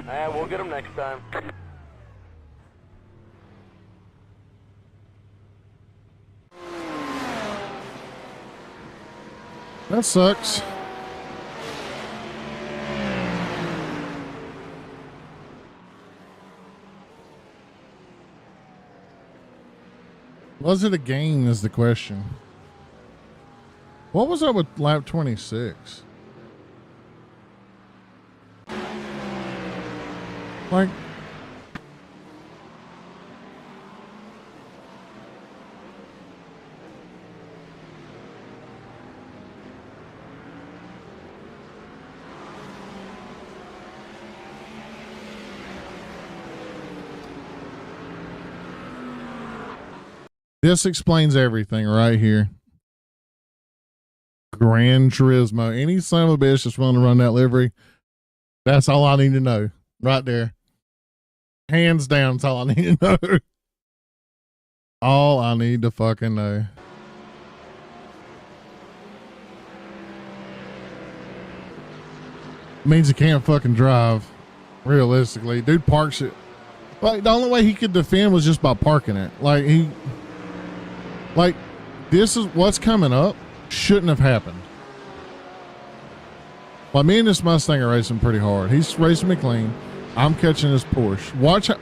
Yeah, we'll get them next time. That sucks. Was it a game is the question. What was up with lap 26? Like, this explains everything right here. Gran Turismo. Any son of a bitch that's willing to run that livery, that's all I need to know. Right there. Hands down, that's all I need to know. All I need to fucking know. Means he can't fucking drive. Realistically. Dude parks it. Like, the only way he could defend was just by parking it. Like, this is what's coming up. Shouldn't have happened. Well, me and this Mustang are racing pretty hard. He's racing me clean. I'm catching this Porsche.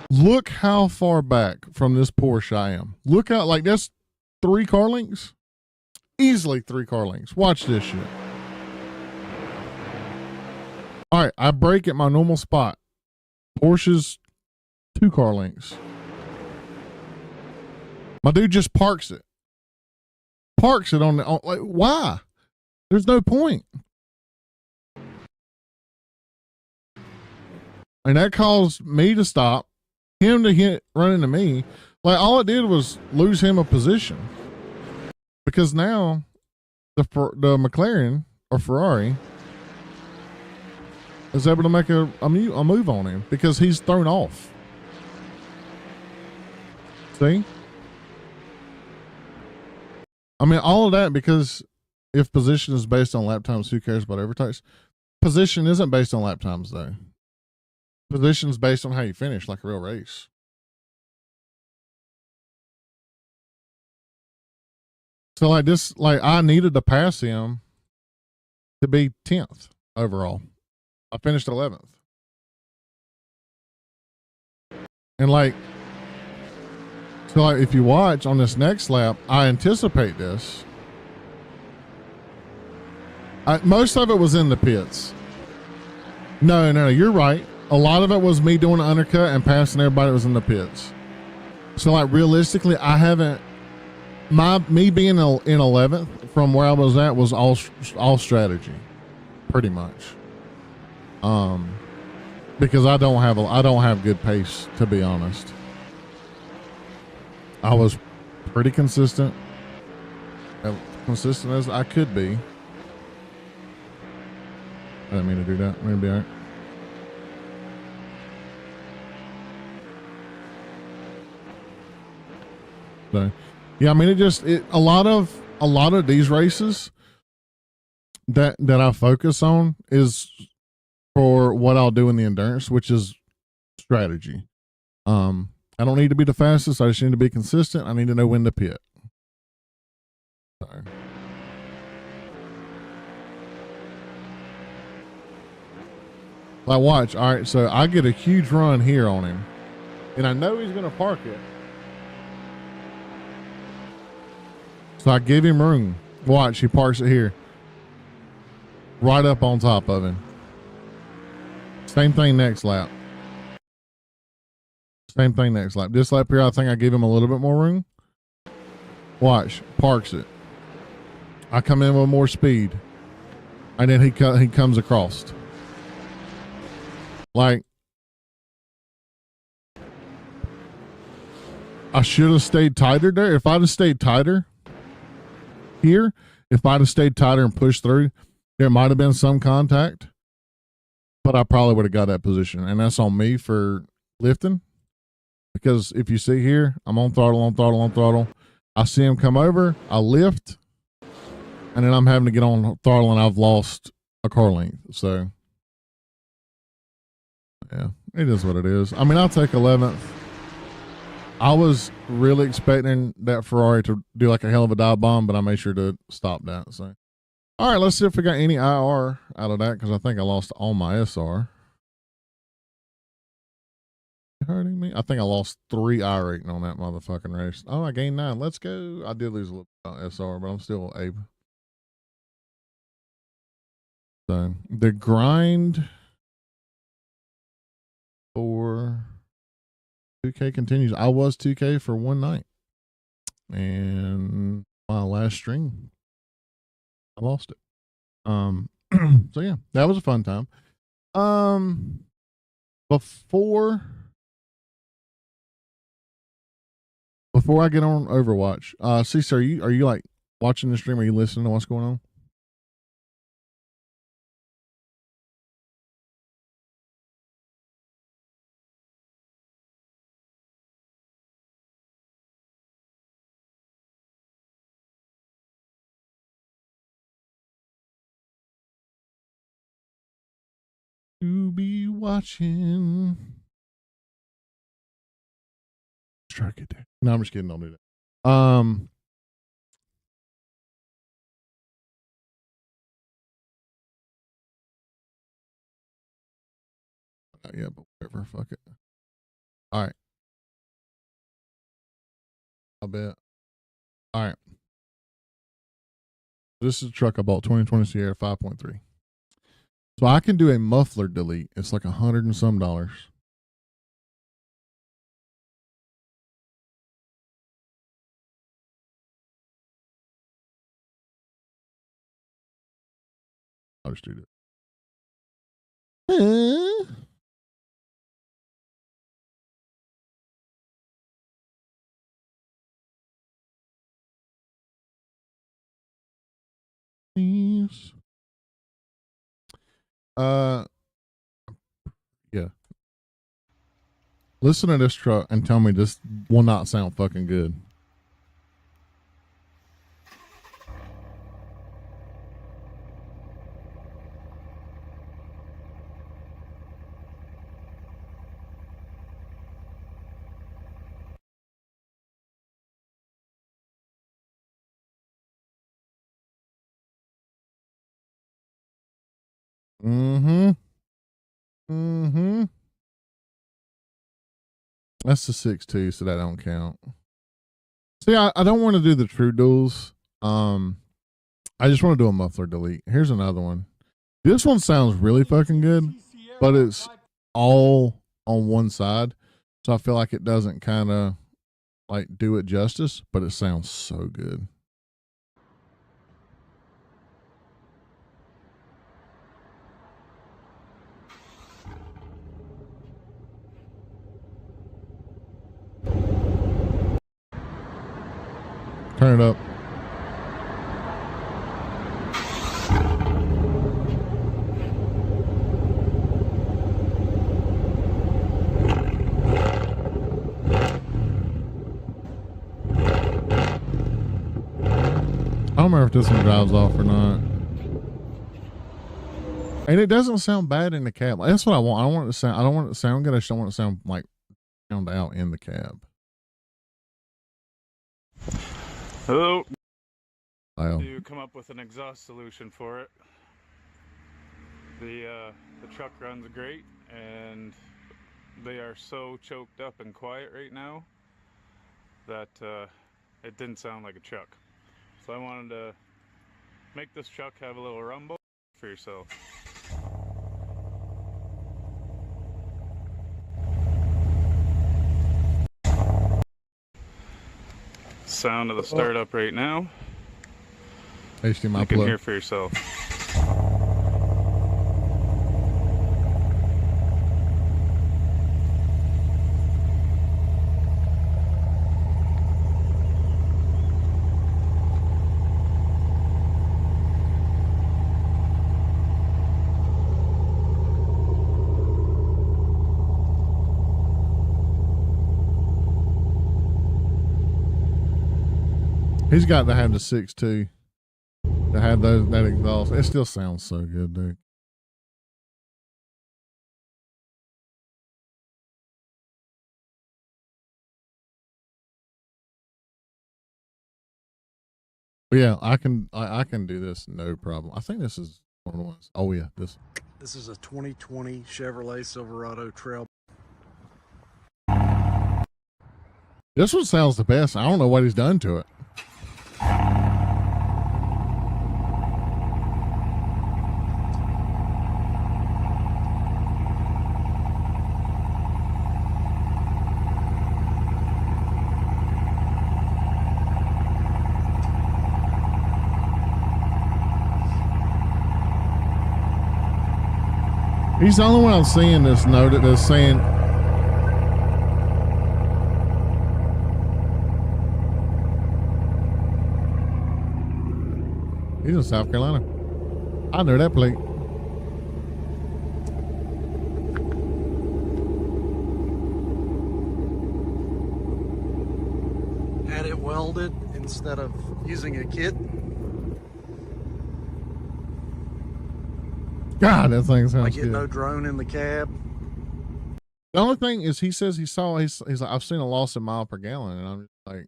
Look how far back from this Porsche I am. Look out, like that's 3 car lengths. Easily 3 car lengths. Watch this shit. All right, I brake at my normal spot. Porsche's 2 car lengths. My dude just parks it. Parks it on like, why? There's no point. And that caused me to stop, him to run into me. Like, all it did was lose him a position. Because now the McLaren or Ferrari is able to make a move on him because he's thrown off. See? I mean, all of that because if position is based on lap times, who cares about overtakes? Position isn't based on lap times, though. Position's based on how you finish, like a real race. So, like this, like I needed to pass him to be 10th overall. I finished 11th. And like, so like if you watch on this next lap, I anticipate this. Most of it was in the pits. No, you're right. A lot of it was me doing an undercut and passing everybody that was in the pits. So like realistically, I haven't, me being in 11th from where I was at was all strategy, pretty much. Because I don't have good pace, to be honest. I was pretty consistent, as consistent as I could be. I didn't mean to do that. I'm gonna be all right. So, yeah, I mean, a lot of these races that I focus on is for what I'll do in the endurance, which is strategy. I don't need to be the fastest. I just need to be consistent. I need to know when to pit. Sorry. Like, watch. All right, so I get a huge run here on him, and I know he's going to park it. So I give him room. Watch, he parks it here. Right up on top of him. Same thing next lap. Same thing next lap. This lap here, I think I give him a little bit more room. Watch, parks it. I come in with more speed. And then he comes across. Like, I should have stayed tighter there. If I'd have stayed tighter here, if I'd have stayed tighter and pushed through, there might have been some contact, but I probably would have got that position. And that's on me for lifting. Because if you see here, I'm on throttle. I see him come over, I lift, and then I'm having to get on throttle and I've lost a car length. So Yeah, it is what it is. I mean, I'll take 11th. I was really expecting that Ferrari to do like a hell of a dive bomb, but I made sure to stop that. So, all right, let's see if we got any IR out of that because I think I lost all my SR. Hurting me? I think I lost 3 I rating on that motherfucking race. Oh, I gained 9. Let's go. I did lose a little SR, but I'm still able. So the grind for 2K continues. I was 2K for one night, and my last stream, I lost it. So yeah, that was a fun time. Before I get on Overwatch, Cece, are you like watching the stream? Are you listening to what's going on? To be watching. Strike it there. No, I'm just kidding. Don't do that. Yeah, but whatever. Fuck it. All right. I bet. All right. This is a truck I bought 2020 Sierra 5.3. So I can do a muffler delete. It's like $100 and some. I'll just do that. Please. Yeah. Listen to this truck and tell me this will not sound fucking good. Mm-hmm. Mm-hmm. That's the 6.2, so that don't count. See, I don't want to do the true duels. I just want to do a muffler delete. Here's another one. This one sounds really fucking good, but it's all on one side. So I feel like it doesn't kind of like do it justice, but it sounds so good. Turn it up. I don't remember if this one drives off or not. And it doesn't sound bad in the cab. That's what I want. I don't want it to sound. I don't want it to sound good. I just don't want it to sound like sound out in the cab. Hello. To come up with an exhaust solution for it. The truck runs great, and they are so choked up and quiet right now that it didn't sound like a truck. So I wanted to make this truck have a little rumble for yourself. Sound of the startup right now. HDMI you can hear for yourself. He's got to have the 6.2 to have that exhaust. It still sounds so good, dude. But yeah, I can do this no problem. I think this is one of the ones. Oh yeah, this. This is a 2020 Chevrolet Silverado Trail. This one sounds the best. I don't know what he's done to it. He's the only one I'm seeing this note that's saying. He's in South Carolina. I know that plate. Had it welded instead of using a kit. God, that thing sounds I get good. no drone in the cab. The only thing is, he says he's like, I've seen a loss in mile per gallon, and I'm just like,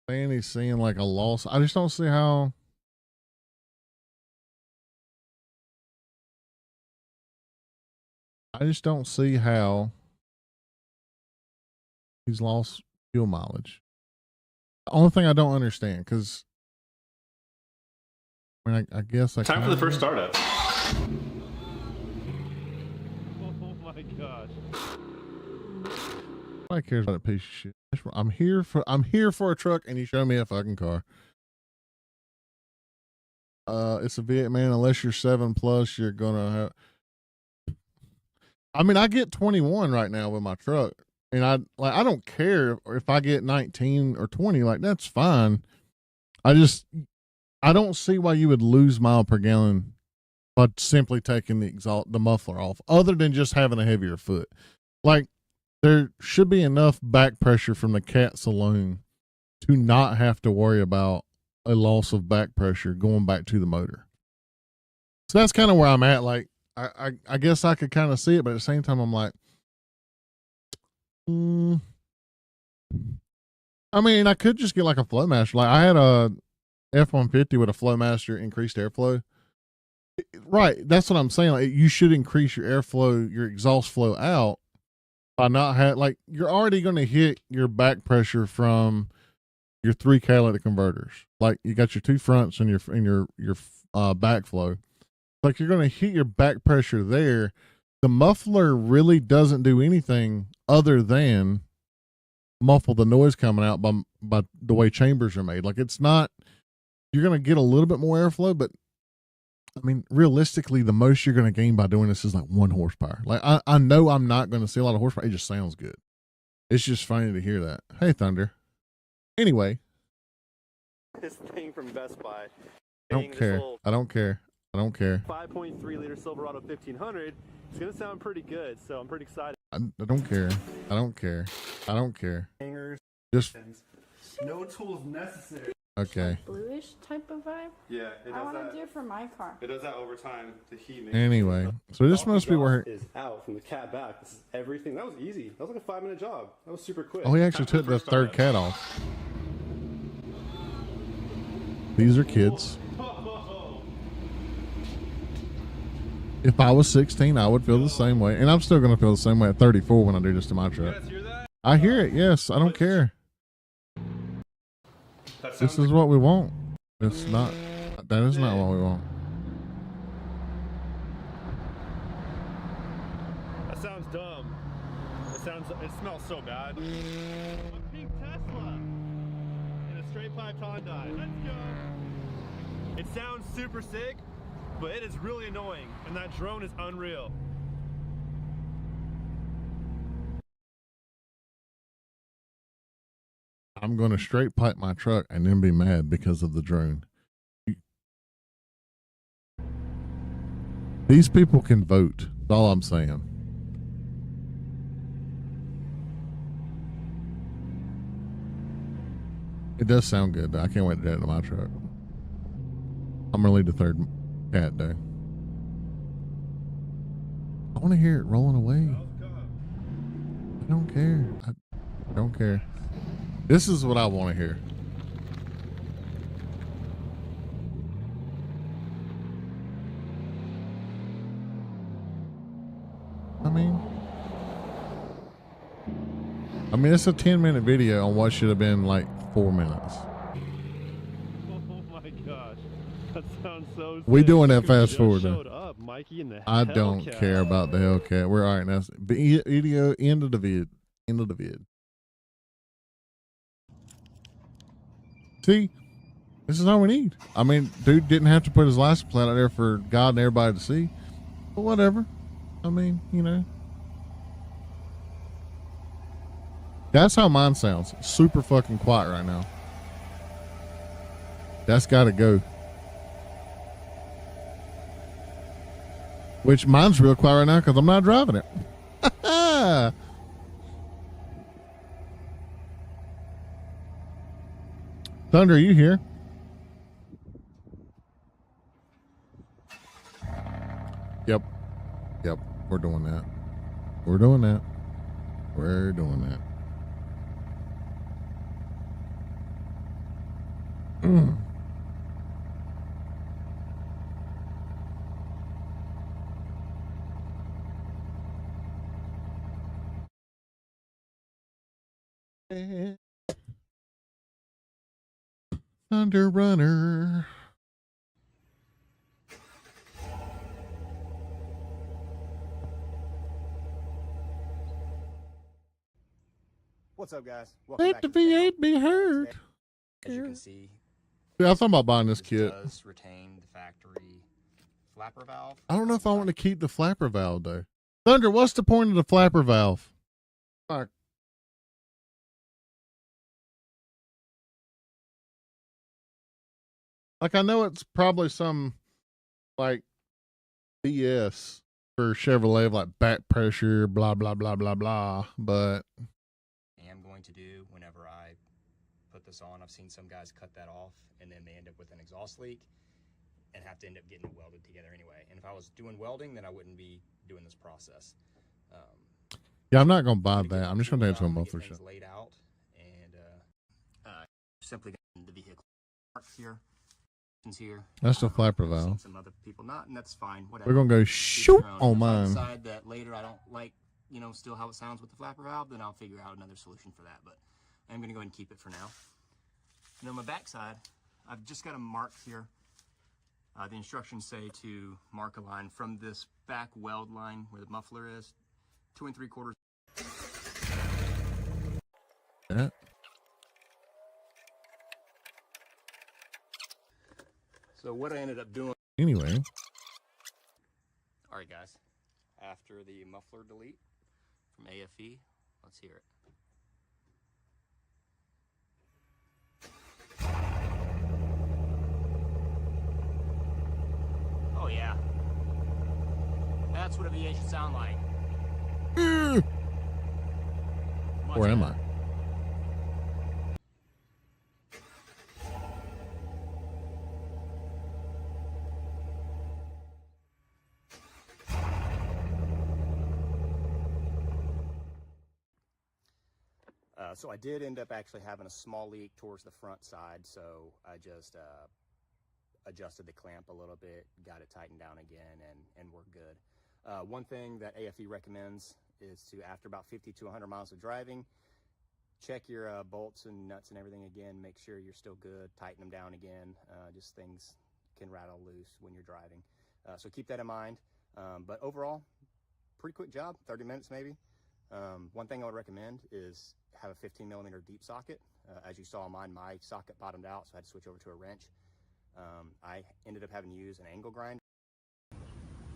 saying he's seeing like a loss. I just don't see how. I just don't see how he's lost fuel mileage. The only thing I don't understand, because I mean, I guess I time for the first startup. Oh my gosh. Nobody cares about a piece of shit. I'm here for a truck, and you show me a fucking car. It's a V8, man. Unless you're 7+, you're gonna have. I mean, I get 21 right now with my truck, and I don't care if I get 19 or 20. Like, that's fine. I don't see why you would lose mile per gallon by simply taking the muffler off, other than just having a heavier foot. Like, there should be enough back pressure from the cats alone to not have to worry about a loss of back pressure going back to the motor. So that's kind of where I'm at. Like, I guess I could kind of see it, but at the same time, I'm like, I mean, I could just get like a Flowmaster. Like, I had a F-150 with a Flowmaster increased airflow. Right. That's what I'm saying. Like, you should increase your airflow, your exhaust flow out by not like, you're already going to hit your back pressure from your 3 catalytic converters. Like, you got your 2 fronts and your backflow. Like, you're going to hit your back pressure there. The muffler really doesn't do anything other than muffle the noise coming out by the way chambers are made. Like, it's not, you're going to get a little bit more airflow, but I mean, realistically, the most you're going to gain by doing this is like 1 horsepower. Like, I know I'm not going to see a lot of horsepower. It just sounds good. It's just funny to hear that. Hey, Thunder. Anyway. This thing from Best Buy. I don't care. I don't care. I don't care. 5.3 liter Silverado 1500. It's going to sound pretty good, so I'm pretty excited. I don't care. I don't care. I don't care. Hangers. Just. No tools necessary. Okay. Bluish type of vibe. Yeah, it does I want that. to do it for my car. It does that over time. The heat makes Anyway, so this must be where. is out from the cat back. This is everything. That was easy. That was like a 5-minute job. That was super quick. Oh, he actually took the third cat off. These are kids. If I was 16, I would feel the same way. And I'm still going to feel the same way at 34 when I do this to my truck. I hear it, yes. I don't care. This is what we want. It's not. That is not what we want. That sounds dumb. It smells so bad. A pink Tesla in a straight pipe Hyundai. Let's go. It sounds super sick, but it is really annoying, and that drone is unreal. I'm going to straight pipe my truck and then be mad because of the drone. These people can vote. That's all I'm saying. It does sound good, though. I can't wait to do it to my truck. I'm going to leave the third cat, though. I want to hear it rolling away. I don't care. I don't care. This is what I want to hear. I mean, it's a 10-minute video on what should have been like 4 minutes. Oh my gosh, that sounds so. We sick. doing that Look who fast just forward showed though. up, Mikey in the I don't Hellcat. care about the Hellcat. We're all right now. Video end of the vid. End of the vid. See, this is all we need. I mean, dude didn't have to put his license plate out there for God and everybody to see. But whatever. I mean, you know. That's how mine sounds. Super fucking quiet right now. That's got to go. Which mine's real quiet right now because I'm not driving it. Thunder, are you here? Yep. Yep. We're doing that. We're doing that. We're doing that. Thunder Runner. What's up, guys? Welcome Let back the to the channel. V8 be heard. As you can see, Yeah, I thought about buying this kit. does retain the factory flapper valve. I don't know if I want to keep the flapper valve though. Thunder, what's the point of the flapper valve? Like I know it's probably some like BS for Chevrolet, like back pressure, blah blah blah blah blah. But I am going to do whenever I put this on. I've seen some guys cut that off and then they end up with an exhaust leak and have to end up getting it welded together anyway. And if I was doing welding, then I wouldn't be doing this process. yeah, I'm not gonna buy that. I'm just gonna take it to a muffler shop. Laid out and simply getting the vehicle parked here. Here. That's the flapper I've seen valve. some other people not, and that's fine. Whatever. We're gonna go shoot on If I mine. decide that later I don't like, still how it sounds with the flapper valve, then I'll figure out another solution for that. But I'm gonna go ahead and keep it for now. And on my back side, I've just got a mark here. The instructions say to mark a line from this back weld line where the muffler is, 2 3/4. Yeah. So what I ended up doing. Anyway. All right, guys. After the muffler delete from AFE, let's hear it. Oh yeah. That's what a V8 should sound like. Where am I? So I did end up actually having a small leak towards the front side, so I just adjusted the clamp a little bit, got it tightened down again, and we're good. One thing that AFE recommends is to, after about 50 to 100 miles of driving, check your bolts and nuts and everything again, make sure you're still good, tighten them down again. Just things can rattle loose when you're driving. So keep that in mind. But overall, pretty quick job, 30 minutes maybe. One thing I would recommend is have a 15mm deep socket. As you saw on mine, my socket bottomed out, so I had to switch over to a wrench. I ended up having to use an angle grinder.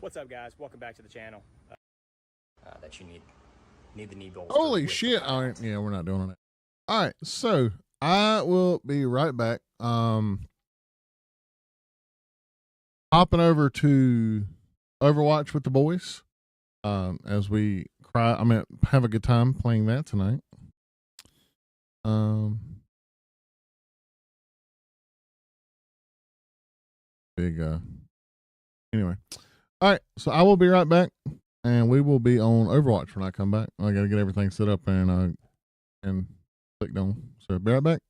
What's up, guys? Welcome back to the channel. That you need the knee bolt. Holy shit. All right. Yeah, we're not doing it. All right. So I will be right back. Hopping over to Overwatch with the boys. As we have a good time playing that tonight. Anyway. All right, so I will be right back and we will be on Overwatch when I come back. I gotta get everything set up and clicked on. So be right back.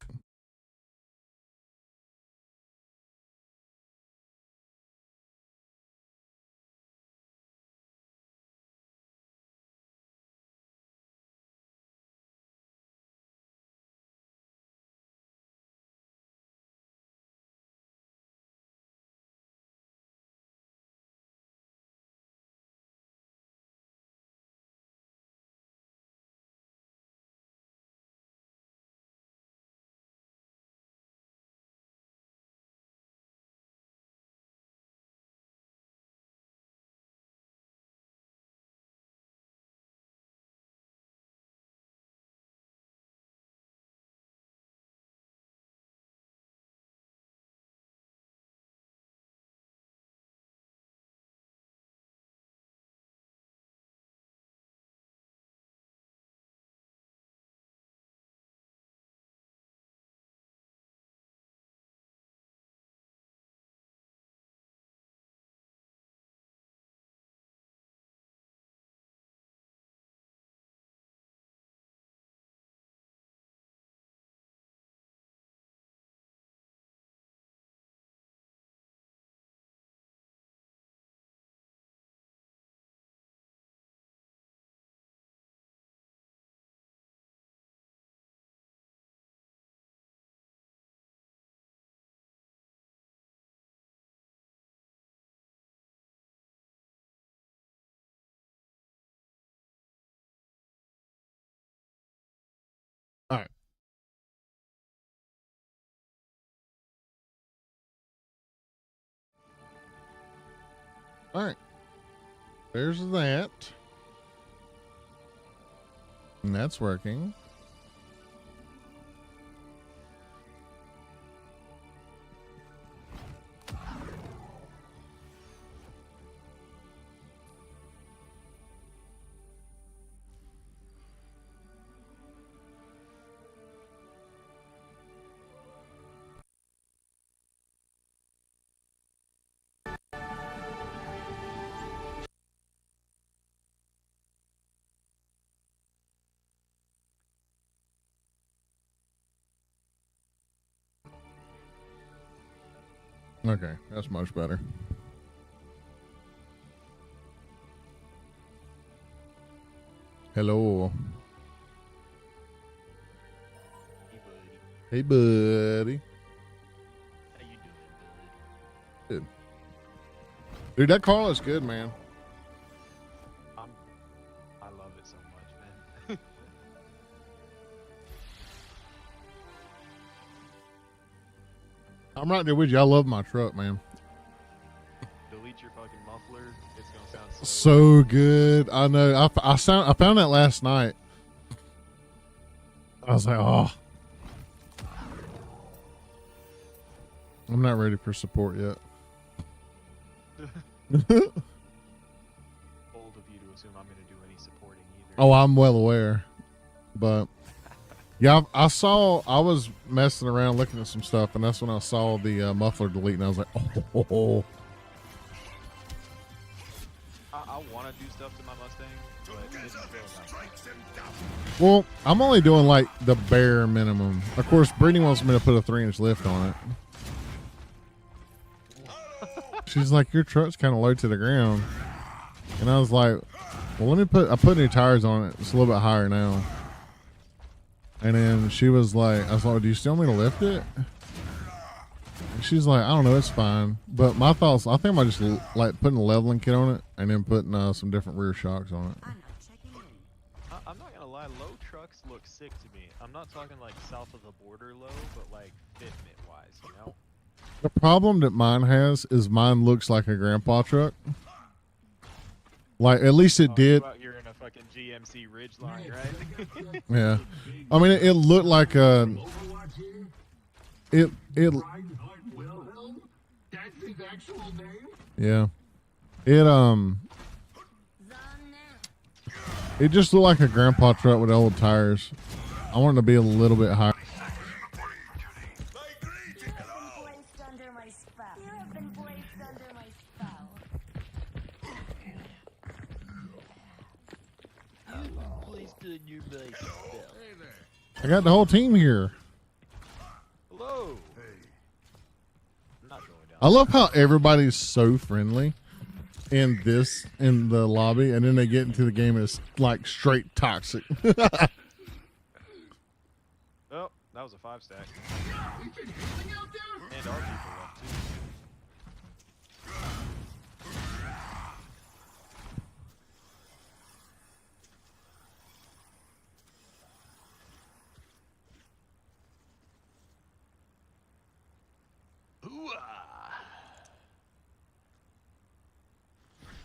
All right. There's that. And that's working. Okay, that's much better. Hello. Hey, buddy. Hey, buddy. How you doing, bud? Good. Dude, that car looks good, man. I love it so much, man. I'm right there with you. I love my truck, man. Delete your fucking muffler. It's gonna sound So good. I know. I found that last night. I was like, oh. I'm not ready for support yet. bold of you to assume I'm gonna do any supporting either. Oh, I'm well aware. But yeah, I was messing around looking at some stuff, and that's when I saw the muffler delete, and I was like, oh. I want to do stuff to my Mustang, but it's still not. Well, I'm only doing like the bare minimum. Of course, Brittany wants me to put a 3-inch lift on it. She's like, your truck's kind of low to the ground. And I was like, well, I put new tires on it. It's a little bit higher now. And then she was like, I was like, do you still need to lift it? And she's like, I don't know, it's fine. But my thoughts, I think I might just like putting a leveling kit on it and then putting some different rear shocks on it. I'm not gonna lie, low trucks look sick to me. I'm not talking like south of the border low, but like fitment wise, you know? The problem that mine has is mine looks like a grandpa truck. Like, at least it did. You out here in a fucking GMC Ridgeline, right? Yeah. I mean, it looked like a. It. Yeah. It just looked like a grandpa truck with old tires. I wanted to be a little bit higher. I got the whole team here. Hello. I'm not going down. I love how everybody's so friendly in the lobby, and then they get into the game and it's like straight toxic. Oh, that was a 5-stack. And our people left too.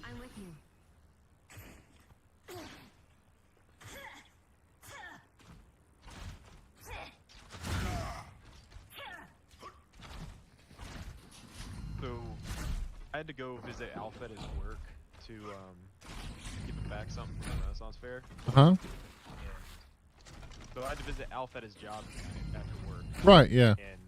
I'm with you. So, I had to go visit Alpha at his work to give him back something from the Renaissance Fair. Huh? So I had to visit Alpha at his job after work. Right, yeah. And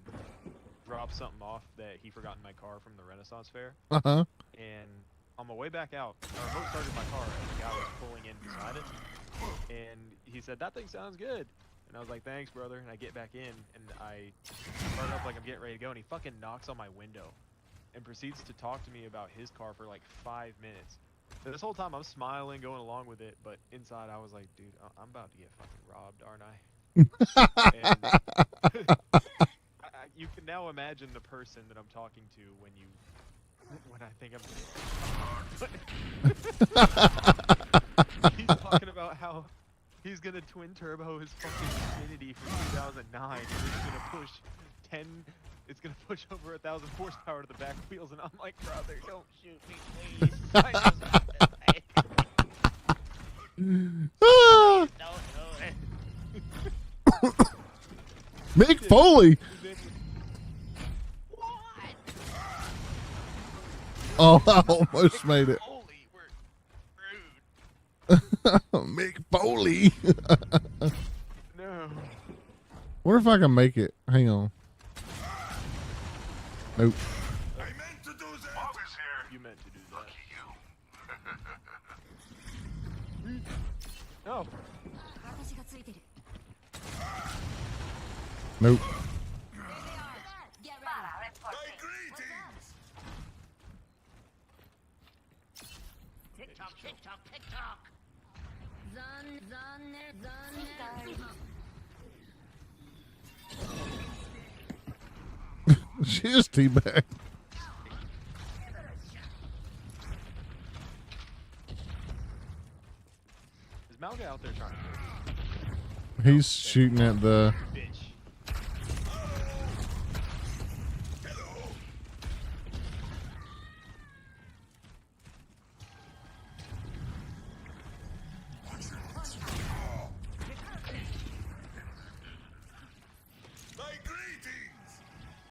drop something off that he forgot in my car from the Renaissance Fair. Uh-huh. And on my way back out, I remote started my car and the guy was pulling in beside it. And he said, that thing sounds good. And I was like, thanks, brother. And I get back in and I start up like I'm getting ready to go. And he fucking knocks on my window and proceeds to talk to me about his car for like 5 minutes. And this whole time I'm smiling, going along with it. But inside I was like, dude, I'm about to get fucking robbed, aren't I? And you can now imagine the person that I'm talking to when I think I'm he's talking about how he's gonna twin turbo his fucking Infinity from 2009 and it's gonna push over 1,000 1,000 horsepower to the back wheels, and I'm like, brother, don't shoot me, please. I just want this thing. Ah! Don't do it. Mick Foley. Oh, I almost made it. Holy, we're rude. Mick Foley. No. Wonder if I can make it. Hang on. Nope. I meant to do that. Bob is here. You meant to do that. Lucky you. No. Nope. My greetings. TikTok, TikTok, TikTok. She just teabagged. Is Malga out there trying to He's shooting at the. bitch?